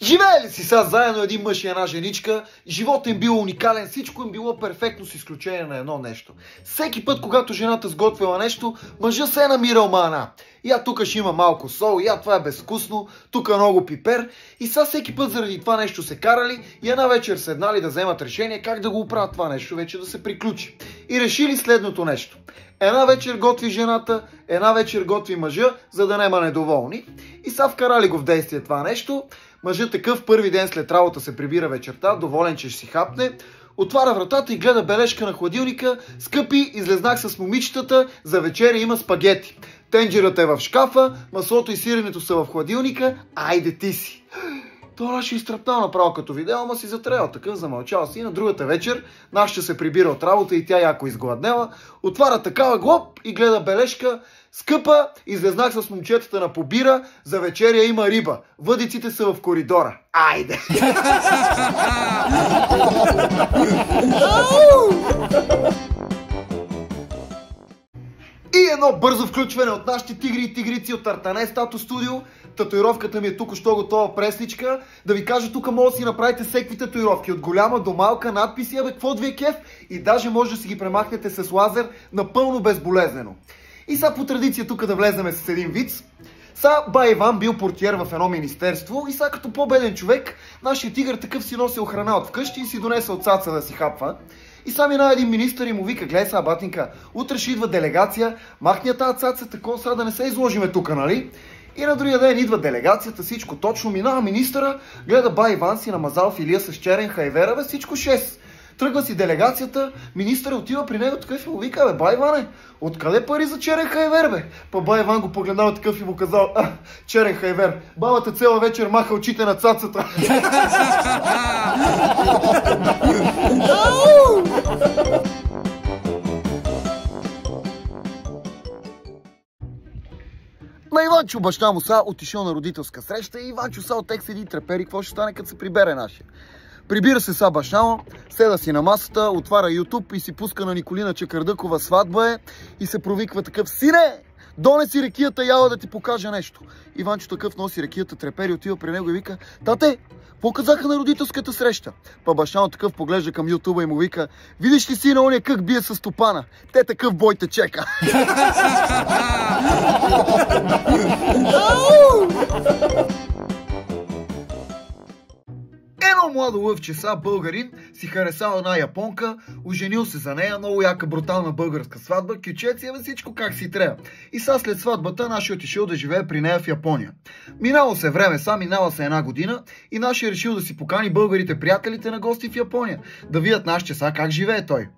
Живеели си сега заедно един мъж и една женичка, животът им бил уникален, всичко им било перфектно с изключение на едно нещо. Всеки път, когато жената сготвила нещо, мъжът се е намирал мана. Я тук ще има малко сол, я това е безвкусно, тук много пипер. И сега всеки път заради това нещо се карали и една вечер седнали да вземат решение как да го оправят това нещо, вече да се приключи. И решили следното нещо. Една вечер готви жената, една вечер готви мъжа, за да нема недоволни. И сега вкарали го в действие това нещо. Мъжът такъв първи ден след работа се прибира вечерта, доволен, че ще си хапне. Отваря вратата и гледа бележка на хладилника. Скъпи, излезнах с момичетата, за вечеря има спагети. Тенджерът е в шкафа, маслото и сиренето са в хладилника. Айде ти си! Това ще изтръпнал направо като видео, ама си затраял такъв, замълчал си. На другата вечер нашата се прибира от работа и тя яко изгладнела. Отваря такава глоб и гледа бележка. Скъпа, излезнах с момчетата на побира, за вечеря има риба. Въдиците са в коридора. Айде! И едно бързо включване от нашите тигри и тигрици от Артане Стато Студио. Татуировката ми е тук що готова пресничка. Да ви кажа, тук може да си направите всеки татуировки. От голяма до малка, надписи, какво ви е кеф. И даже може да си ги премахнете с лазер напълно безболезнено. И сега по традиция тук да влезнем с един виц. Сега бай Иван бил портиер в едно министерство и сега като по-беден човек, нашия тигър такъв си носи храна от вкъщи и си донесе от цаца да си хапва. И сега мина един министър и му вика: гледай сега, батинка, утре ще идва делегация, махни я тази цаца тако, сега да не се изложиме тук, нали? И на другия ден идва делегацията, всичко точно, минава министъра, гледа бай Иван си намазал филия с черен хайвер, всичко 6. Тръгва си делегацията, министърът отива при него такъв и му вика: бе, бай Иване, откъде пари за черен хайвер, бе? Па бай Иван го погледнал такъв и му казал: черен хайвер, бабата цяла вечер маха очите на цацата. На Иванчо баща му са отишъл на родителска среща и Иванчо са от текст един трепери, какво ще стане като се прибере нашия. Прибира се са баща му, седа си на масата, отваря YouTube и си пуска на Николина Чакърдъкова "Сватба е" и се провиква такъв: сине, донеси рекията, яла да ти покажа нещо. Иванчо такъв носи рекията, трепери, отива при него и вика: тате, какво казаха на родителската среща? Па баща му такъв поглежда към YouTube и му вика: видиш ли сина ония как бие с стопана? Те такъв бой те чека. Едно младо лъвче са българин си харесал една японка, оженил се за нея, много яка брутална българска сватба, кючец и всичко как си трябва. И са след сватбата нашия отишъл да живее при нея в Япония. Минало се време, минала се една година и нашия решил да си покани българите приятелите на гости в Япония, да видят нашия са как живее той.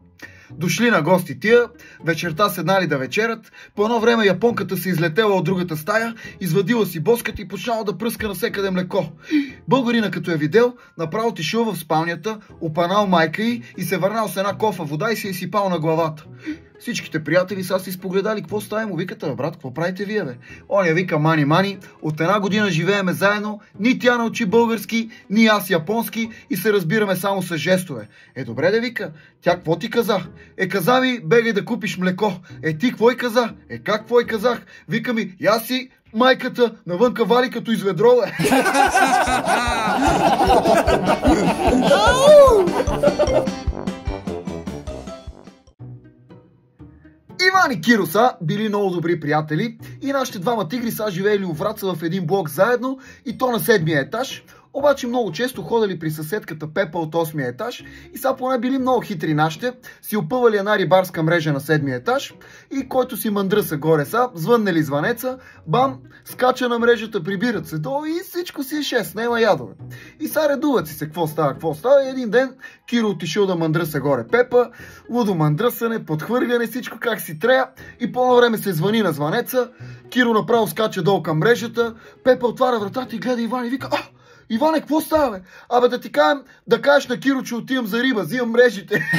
Дошли на гости тия, вечерта седнали да вечерят, по едно време японката се излетела от другата стая, извадила си боската и почнала да пръска навсекъде млеко. Българина като е видел, направо отишъл в спалнята, опанал майка й и се върнал с една кофа вода и се е сипал на главата. Всичките приятели са си спогледали какво става, му викат: брат, какво правите вие, бе? Оня вика: мани, от една година живееме заедно, ни тя научи български, ни аз японски и се разбираме само с жестове. Добре да, вика, тя какво ти каза? Каза ми: бегай да купиш млеко. Ти какво й каза? Как какво й казах? Вика ми: я си майката навънка вали като из ведро, бе. Иван и Киро са били много добри приятели и нашите двама тигри са живеели у Враца в един блок заедно и то на 7-я етаж. Обаче много често ходили при съседката Пепа от 8-я етаж и са поне били много хитри нашите, си опъвали една рибарска мрежа на 7-я етаж и който си мъндръса горе са, звъннели звънеца, бам, скача на мрежата, прибират се долу и всичко си е 6, нема ядове. И са редуват си се какво става и един ден Киро отишъл да мъндръса горе Пепа, лудо мъндръсане, подхвъргане, всичко как си трябва и по време се звъни на звънеца, Киро направо скача долу към мрежата, Пепа отваря вратата и гледа Иван и вика: Иване, какво става, бе? Абе да ти кажем, да кажеш на Киро, че отивам за риба, взимам мрежите.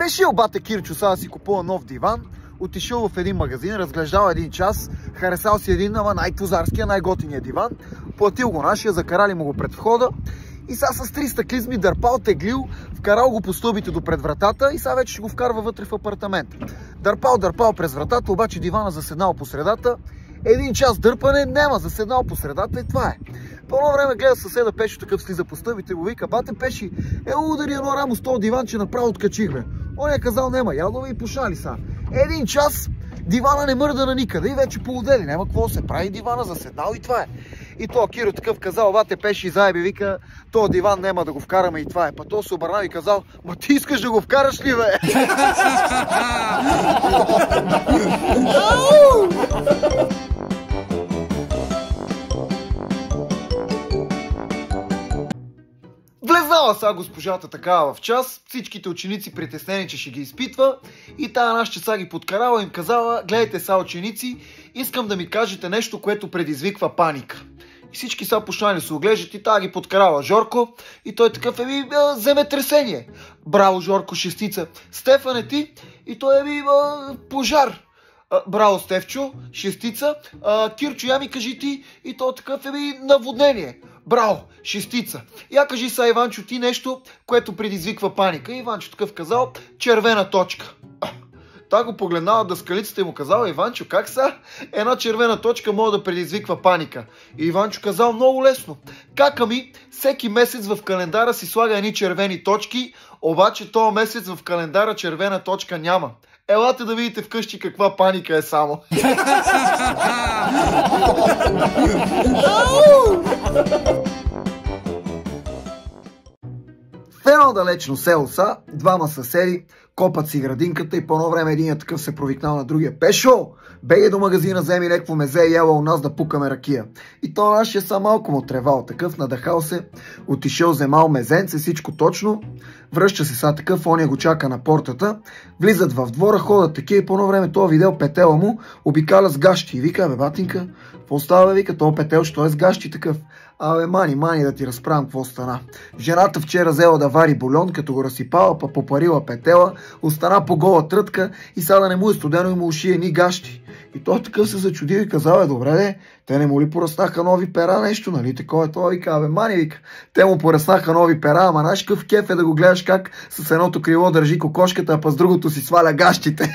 Решил бате Кирчо сега да си купува нов диван, отишъл в един магазин, разглеждал един час, харесал си един, ама най-тузарския, най-готиния диван, платил го нашия, закарали му го пред входа И сега с 300 клизми дърпал, теглил, вкарал го по стълбите до пред вратата и сега вече ще го вкарва вътре в апартамент. Дърпал през вратата, обаче дивана заседнал по средата. Един час дърпане, няма, заседнал по средата и това е. По едно време гледа съседа Пешо, такъв слиза по стълбите, го вика: бате Пеши, удари едно рамо с този диван, че направо откачихме. Он е казал: нема, ядове и пошали са. Един час дивана не мърда на никъде и вече полудели, няма какво се прави, дивана заседнал и това е. И то Киро такъв казал: бате Пеши, заеби, вика, този диван няма да го вкараме и това е. Па то се обърнал и казал: ма ти искаш да го вкараш ли, бе? Влезнала сега госпожата такава в час, всичките ученици притеснени, че ще ги изпитва, и тая нашче са ги подкарала и им казала: гледайте са, ученици, искам да ми кажете нещо, което предизвиква паника. И всички са почнали да се оглеждат и тая ги подкарала Жорко и той такъв: земетресение. Браво, Жорко, шестица. Стефане, ти? И той: пожар. Браво, Стефчо, шестица. Кирчо, я ми кажи ти. И той такъв: наводнение. Браво, шестица. Я кажи са, Иванчо, ти нещо, което предизвиква паника. И Иванчо такъв казал: червена точка. Та го погледнала дъскалицата и му казала: Иванчо, как са? Една червена точка може да предизвиква паника. И Иванчо казал: много лесно. Кака ми всеки месец в календара си слага едни червени точки, обаче този месец в календара червена точка няма. Елате да видите вкъщи каква паника е само. В едно далечно село са двама съседи, копат си градинката и по едно време единият такъв се провикнал на другия: Пешо, беге до магазина, вземи лекво мезе и ела у нас да пукаме ракия. И то нашия са малко му тревал, такъв надъхал се, отишъл, вземал мезенце, всичко точно, връща се са такъв, оня го чака на портата, влизат в двора, ходят такива и по едно време това видел петела му, обикаля с гащи и вика: бе, батинка, какво става, бе? Вика: то петел, що е с гащи такъв? Абе, мани, да ти разправям какво стана. Жената вчера взела да вари бульон, като го разсипала, па попарила петела, остана по гола трътка и сега да не му е студено и му уши едни гащи. И той такъв се зачудил и казал: добре де, те не му ли поръснаха нови пера нещо, нали? Такова е това. Вика: абе, мани, вика, те му поръснаха нови пера, ама знаеш какъв кеф е да го гледаш как с едното крило държи кокошката, а па с другото си сваля гащите.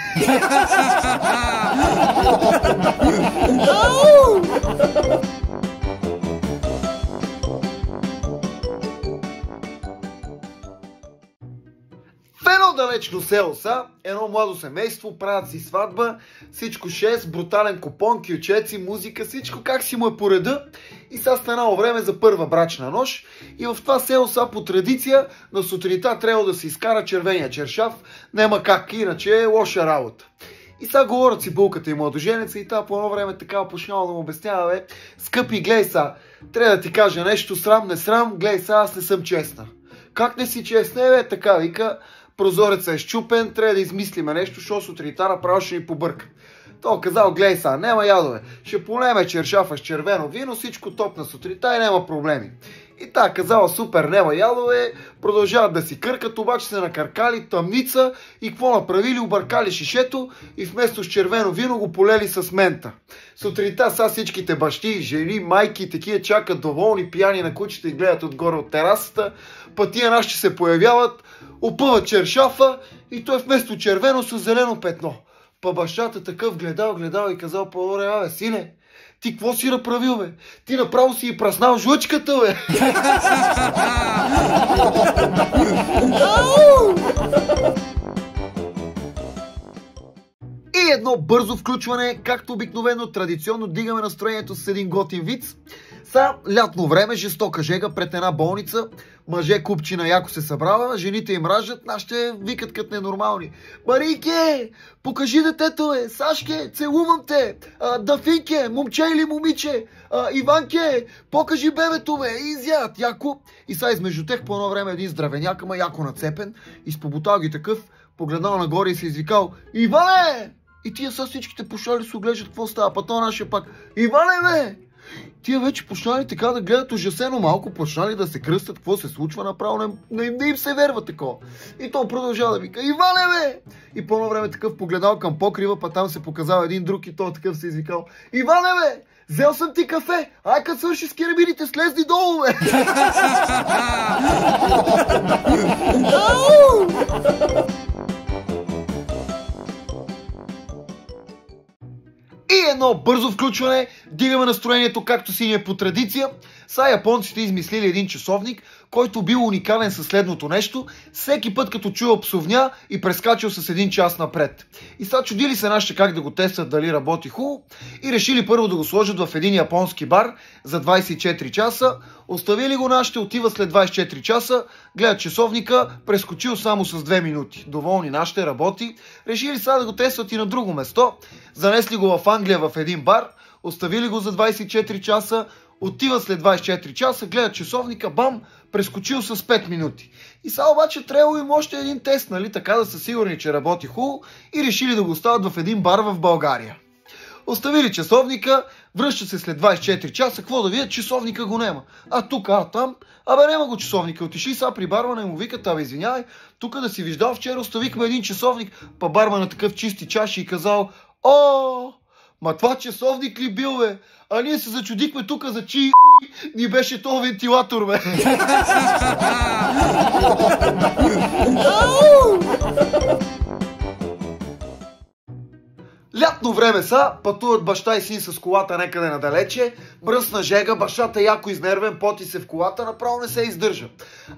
Далечно село са, едно младо семейство, правят си сватба, всичко 6, брутален купон, кючеци, музика, всичко как си му е по реда. И сега станало време за първа брачна нощ и в това село са по традиция на сутринта трябва да се изкара червения чершав, няма как, иначе е лоша работа. И сега говорят си булката и младоженеца и та по едно време така почнала да му обяснява: бе, скъпи, гледай са, трябва да ти кажа нещо, срам, не срам, гледай са, аз не съм честна. Как не си честна, бе? Така вика, прозорецът е щупен, трябва да измислиме нещо, защото сутринта направо ще ни побърка. Той казал: гледай са, няма ядове, ще полеме чершафа с червено вино, всичко топ на сутринта и няма проблеми. И та казала: супер, няма ядове, продължават да си къркат, обаче се накъркали, тъмница и какво направили? Объркали шишето и вместо с червено вино го полели с мента. Сутринта са всичките бащи, жени, майки, такива чакат доволни, пияни на кучета и гледат отгоре от терасата, па тия наши се появяват, опъват чершафа и той вместо червено с зелено петно. Па бащата такъв гледал и казал: по-добре, абе, сине, ти какво си направил, бе? Ти направо си и праснал жлъчката, бе! И едно бързо включване, както обикновено, традиционно дигаме настроението с един готин виц. Са лятно време, жестока жега пред една болница, мъже купчина яко се събрава, жените им раждат, нашите викат като ненормални: Марийке, покажи детето, бе! Сашке, целувам те! Дафинке, момче или момиче! Иванке, покажи бебето, бе! И изядат яко. И са измежду тех по едно време един здравеняк, ама яко нацепен, изпоботал ги такъв, погледнал нагоре и се извикал: Иване! И тия са всичките пошали се оглеждат какво става. Па то нашия пак: Иване, бе! Тия вече почнали така да гледат ужасено малко, почнали да се кръстят, какво се случва, направо не им се верва такова. И то продължава да вика: Иване, бе! И по-на време такъв погледал към покрива, па там се показал един друг и той такъв се извикал: Иване, бе! Взел съм ти кафе! Ай, като свърши с керамидите, слезни долу, бе! И едно бързо включване, дигаме настроението както си ни е по традиция. Са японците измислили един часовник, който бил уникален със следното нещо: всеки път като чува псовня и прескачал с 1 час напред. И сега чудили се нашите как да го тестват дали работи хубаво и решили първо да го сложат в един японски бар за 24 часа. Оставили го нашите, отива след 24 часа, гледат часовника, прескочил само с 2 минути. Доволни нашите, работи. Решили сега да го тестват и на друго место. Занесли го в Англия в един бар, оставили го за 24 часа, отива след 24 часа, гледат часовника, бам, прескочил с 5 минути. И сега обаче трябвало им още един тест, нали, така да са сигурни, че работи хубаво, и решили да го оставят в един бар в България. Оставили часовника, връщат се след 24 часа, какво да видят, часовника го нема. А тук, там, нема го часовника. Отишли сега при бармана и му викат: извинявай, тук да си виждал, вчера оставихме един часовник. Па бармана такъв чисти чаши и казал: ма това часовник ли бил, бе? А ние се зачудихме тук за чии ни беше то вентилатор, бе. Лятно време са, пътуват баща и син с колата някъде надалече, мръсна жега, бащата яко изнервен, поти се в колата, направо не се издържа.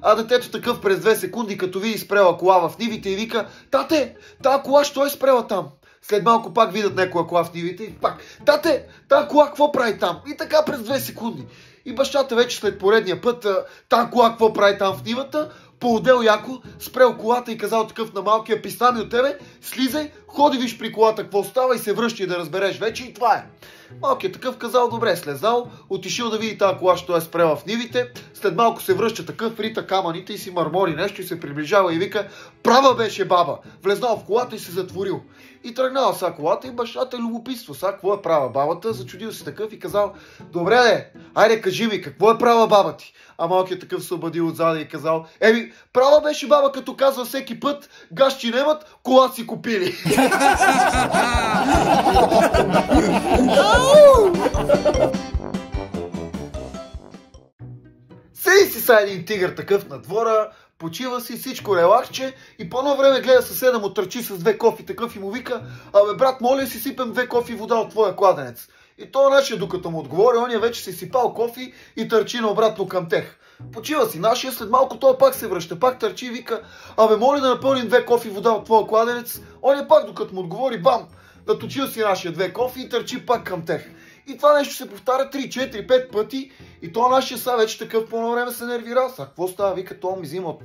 А детето такъв през 2 секунди, като види спрела кола в нивите, и вика: Тате, тая кола що е спрела там? След малко пак видят някоя кола в нивите и пак: Тате, тая кола какво прави там? И така през 2 секунди. И бащата вече след поредния път: тая кола какво прави там в нивата? Поудел яко, спрел колата и казал такъв на малкия: писта ми от тебе, слизай, ходи виж при колата какво става и се връщай да разбереш вече, и това е. Малкият такъв казал: добре, слезал, отишил да види тази кола, що е спрела в нивите, след малко се връща такъв, рита камъните и си мърмори нещо и се приближава и вика: права беше баба. Влезнал в колата и се затворил. И тръгнала са колата и бащата любопитство: са какво е права бабата? Зачудил се такъв и казал: добре де, айде кажи ми, какво е права баба ти? А малкият такъв се обадил отзаде и казал: права беше баба, като казва всеки път: гащи немат, кола си купили. Седи си са един тигър такъв на двора, почива си, всичко релаксче, и по едно време гледа съседа му търчи с 2 кофи такъв и му вика: брат, моля си сипем 2 кофи вода от твоя кладенец. И той начин, докато му отговори, ония вече си сипал кофи и търчи наобратно към тех. Почива си нашия, след малко той пак се връща, пак търчи и вика: моля да напълним 2 кофи вода от твоя кладенец. Ония пак, докато му отговори, бам, наточил си нашия 2 кофи и търчи пак към тех. И това нещо се повтаря 3, 4, 5 пъти и то нашия са вече такъв по едно време се нервира. Са, какво става? Вика: то ми взима от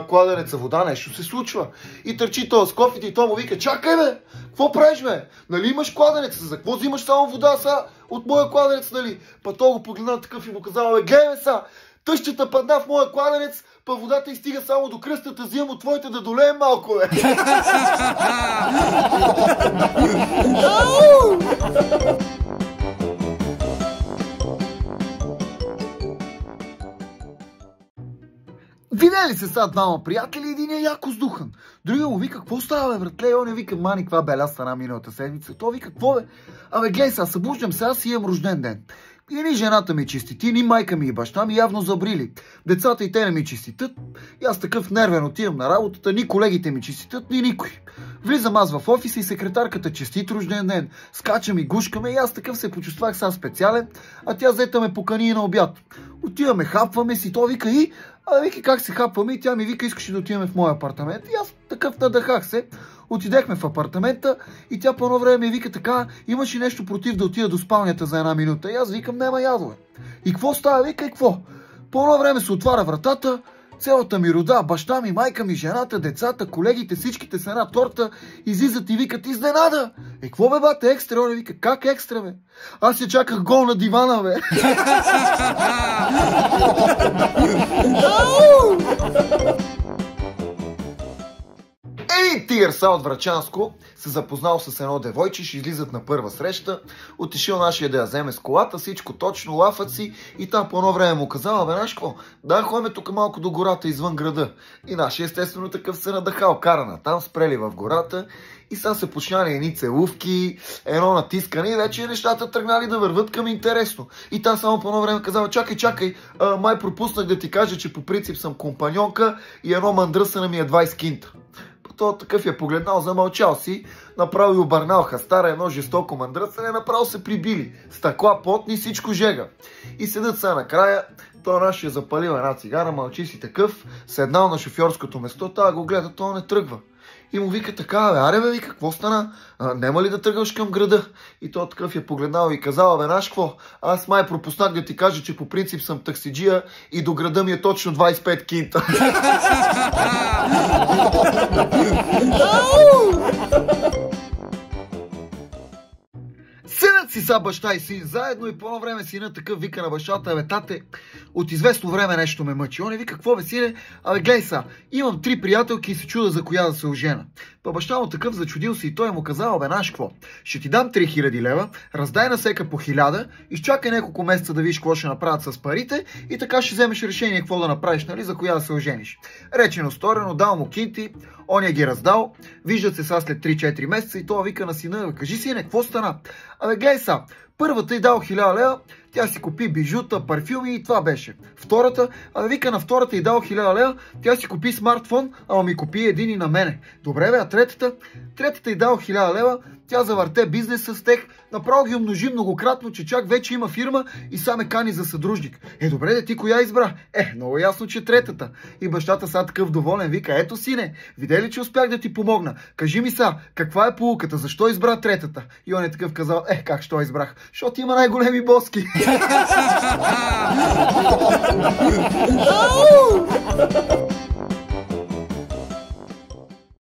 кладенеца вода, нещо се случва. И търчи то с кофите и то му вика: чакай бе, какво правиш бе? Нали имаш кладенец? За какво взимаш само вода са от моя кладенец, нали? Па то го погледна такъв и му казал: гледай бе са, тъщата падна в моя кладенец, па водата изстига само до кръстата, взимам от твоите да долеем малко бе. Видели се са двама приятели, един е яко сдухан. Другия му вика: какво става бе, братле? И он вика: мани, каква беля стана миналата седмица. То вика: какво бе? Гледай сега, събуждам се, аз имам рожден ден. И ни жената ми честити, ни майка ми и баща ми явно забрили. Децата и те не ми честитат. И аз такъв нервен отивам на работата, ни колегите ми честитат, ни никой. Влизам аз в офиса и секретарката: честит рожден ден. Скачам и гушкаме и аз такъв се почувствах сега специален, а тя взета ме покани на обяд. Отиваме, хапваме си, то вика: вика как се хапваме, и тя ми вика: искаш да отиваме в моя апартамент. И аз такъв надъхах се. Отидехме в апартамента и тя по едно време ми вика така: имаш ли нещо против да отида до спалнята за 1 минута? И аз викам: нема ядове. И какво става? Вика: и какво? По едно време се отваря вратата, цялата ми рода, баща ми, майка ми, жената, децата, колегите, всичките с една торта излизат и викат: изненада! Какво бе бате, екстра? Он вика: как екстра бе? Аз я чаках гол на дивана бе. Един тигър са от Врачанско се запознал с едно девойче, ще излизат на първа среща, отишъл нашия да я вземе с колата, всичко точно, лафат си и там по едно време му казала, знаеш какво, да ходим тук малко до гората извън града. И нашия естествено такъв се надъхал, карана там, спрели в гората и сега се почнали едни целувки, едно натискане и вече нещата тръгнали да върват към интересно. И та само по едно време казала, чакай, май пропуснах да ти кажа, че по принцип съм компаньонка и едно мандръсана ми е 20 кинта. Той такъв я погледнал, замълчал си, направо и обърнал хастара, едно жестоко мандръсане, направо се прибили. Стъкла, потни, всичко жега. И седат сега накрая, той нашия запалил една цигара, мълчи си такъв, седнал на шофьорското место, тая го гледа, той не тръгва. И му вика така, аре бе, вика, какво стана? Нема ли да тръгваш към града? И той такъв я погледнал и казал, знаеш какво? Аз май пропуснах да ти кажа, че по принцип съм таксиджия и до града ми е точно 25 кинта. Седат си са баща и син заедно и по едно време сина такъв вика на бащата, бе, тате, от известно време нещо ме мъчи. Он вика, какво бе, сине? Абе, гледай са, имам 3 приятелки и се чуда за коя да се ожена. Па баща му такъв зачудил се и той му казал, бе, знаеш какво? Ще ти дам 3000 лева, раздай на всека по 1000, изчакай няколко месеца да видиш какво ще направят с парите и така ще вземеш решение какво да направиш, нали, за коя да се ожениш. Речено сторено, дал му кинти, он я ги раздал, виждат се са след 3-4 месеца и той вика на сина, кажи сине, какво стана? Абе, гледай са, първата й дал 1000 лева, тя си купи бижута, парфюми и това беше. Втората, вика на втората й дал 1000 лева, тя си купи смартфон, ама ми купи един и на мене. Добре бе, а третата й дал 1000 лева, тя завърте бизнес с тех, направо ги умножи многократно, че чак вече има фирма и сам ме кани за съдружник. Добре де, ти коя избра? Много ясно, че третата. И бащата са такъв доволен, вика, ето сине, видя ли, че успях да ти помогна? Кажи ми са, каква е поуката, защо избра третата? И он е такъв казал, как що избрах? Защото има най-големи боски.